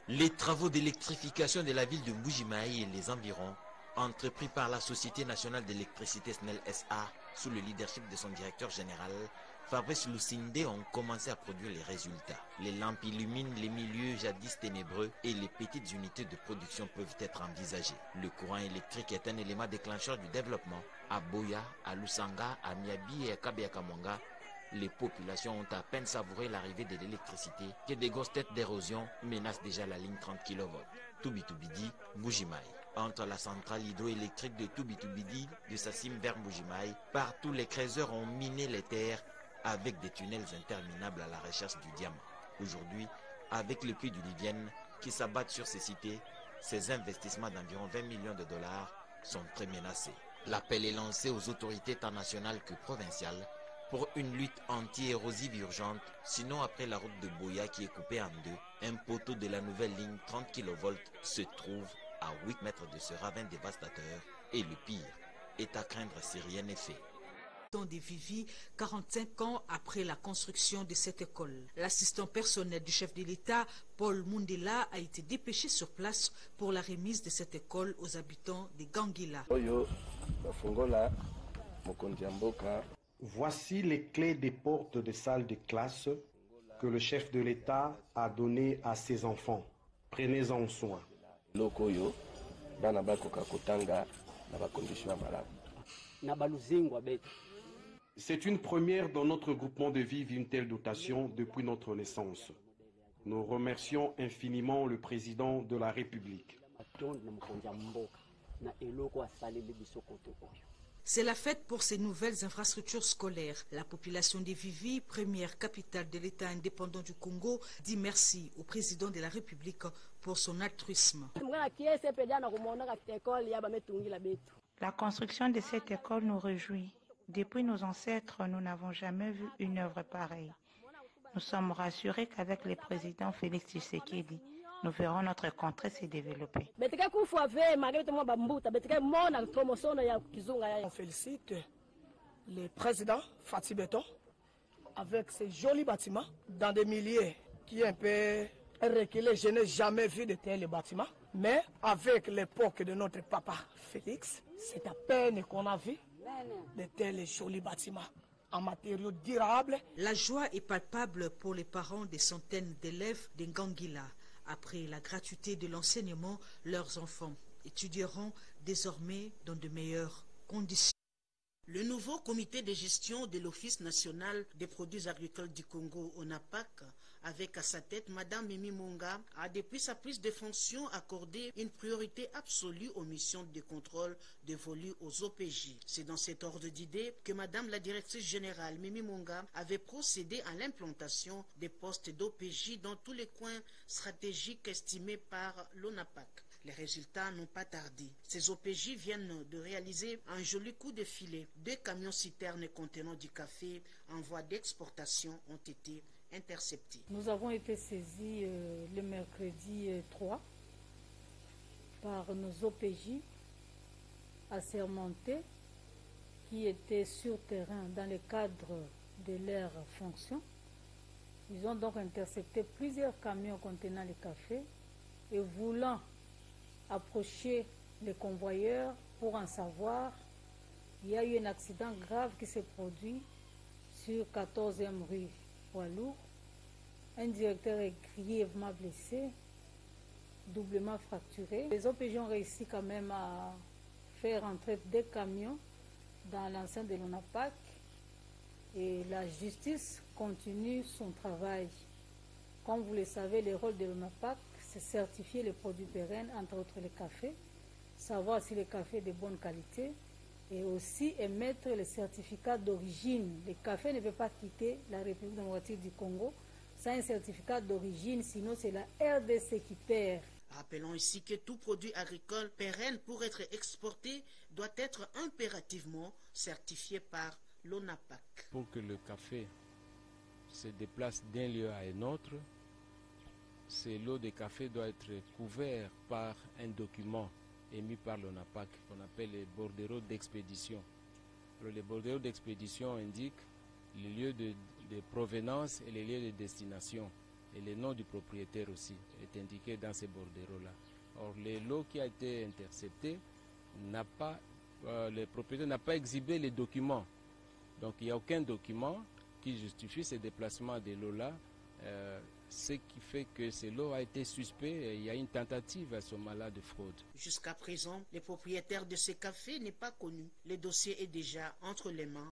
Les travaux d'électrification de la ville de Mbuji-Mayi et les environs, entrepris par la Société nationale d'électricité SNEL SA, sous le leadership de son directeur général, Fabrice Lusinde, ont commencé à produire les résultats. Les lampes illuminent les milieux jadis ténébreux et les petites unités de production peuvent être envisagées. Le courant électrique est un élément déclencheur du développement. À Boya, à Lusanga, à Miabi et à Kabiakamanga, les populations ont à peine savouré l'arrivée de l'électricité que des grosses têtes d'érosion menacent déjà la ligne 30 kV. Toubitoubidi, Mbuji-Mayi. Entre la centrale hydroélectrique de Toubitoubidi, de Sassim vers Mbuji-Mayi, partout les creuseurs ont miné les terres avec des tunnels interminables à la recherche du diamant. Aujourd'hui, avec les pluies diluviennes qui s'abattent sur ces cités, ces investissements d'environ 20 millions de dollars sont très menacés. L'appel est lancé aux autorités tant nationales que provinciales pour une lutte anti-érosive urgente, sinon après la route de Boya qui est coupée en deux, un poteau de la nouvelle ligne 30 kV se trouve à 8 mètres de ce ravin dévastateur et le pire est à craindre si rien n'est fait. Des Vivi, 45 ans après la construction de cette école. L'assistant personnel du chef de l'État, Paul Mundela, a été dépêché sur place pour la remise de cette école aux habitants de Gangila. Voici les clés des portes de salles de classe que le chef de l'État a données à ses enfants. Prenez-en soin. C'est une première dans notre groupement de vivre une telle dotation depuis notre naissance. Nous remercions infiniment le président de la République. C'est la fête pour ces nouvelles infrastructures scolaires. La population des Vivi, première capitale de l'État indépendant du Congo, dit merci au président de la République pour son altruisme. La construction de cette école nous réjouit. Depuis nos ancêtres, nous n'avons jamais vu une œuvre pareille. Nous sommes rassurés qu'avec le président Félix Tshisekedi, nous verrons notre contrée se développer. On félicite le président Fatih Beton avec ces jolis bâtiments dans des milieux qui est un peu reculés. Je n'ai jamais vu de tels bâtiments. Mais avec l'époque de notre papa Félix, c'est à peine qu'on a vu de tels jolis bâtiments en matériaux durables. La joie est palpable pour les parents des centaines d'élèves d'Ngangila. Après la gratuité de l'enseignement, leurs enfants étudieront désormais dans de meilleures conditions. Le nouveau comité de gestion de l'Office national des produits agricoles du Congo, ONAPAC, avec à sa tête Mme Mimi Munga, a depuis sa prise de fonction accordé une priorité absolue aux missions de contrôle dévolues aux OPJ. C'est dans cet ordre d'idée que Mme la directrice générale Mimi Munga avait procédé à l'implantation des postes d'OPJ dans tous les coins stratégiques estimés par l'ONAPAC. Les résultats n'ont pas tardé. Ces OPJ viennent de réaliser un joli coup de filet. 2 camions-citernes contenant du café en voie d'exportation ont été interceptés. Nous avons été saisis le mercredi 3 par nos OPJ assermentés qui étaient sur terrain dans le cadre de leur fonction. Ils ont donc intercepté plusieurs camions contenant le café et voulant approcher les convoyeurs pour en savoir, il y a eu un accident grave qui s'est produit sur 14e rue Wallour. Un directeur est grièvement blessé, doublement fracturé. Les OPJ ont réussi quand même à faire entrer 2 camions dans l'enceinte de l'ONAPAC et la justice continue son travail. Comme vous le savez, le rôle de l'ONAPAC, c'est certifier les produits pérennes, entre autres le café, savoir si le café est de bonne qualité et aussi émettre le certificat d'origine. Le café ne peut pas quitter la République démocratique du Congo sans un certificat d'origine, sinon c'est la RDC qui perd. Rappelons ici que tout produit agricole pérenne pour être exporté doit être impérativement certifié par l'ONAPAC. Pour que le café se déplace d'un lieu à un autre, ce lot de café doit être couvert par un document émis par l'ONAPAC qu'on appelle les bordereaux d'expédition. Les bordereaux d'expédition indiquent les lieux de provenance et les lieux de destination. Et le nom du propriétaire aussi est indiqué dans ces bordereaux-là. Or, le lot qui a été intercepté, le propriétaire n'a pas exhibé les documents. Donc, il n'y a aucun document qui justifie ce déplacement de lots-là, ce qui fait que ce lot a été suspect et il y a une tentative à ce moment-là de fraude. Jusqu'à présent, le propriétaire de ce café n'est pas connu. Le dossier est déjà entre les mains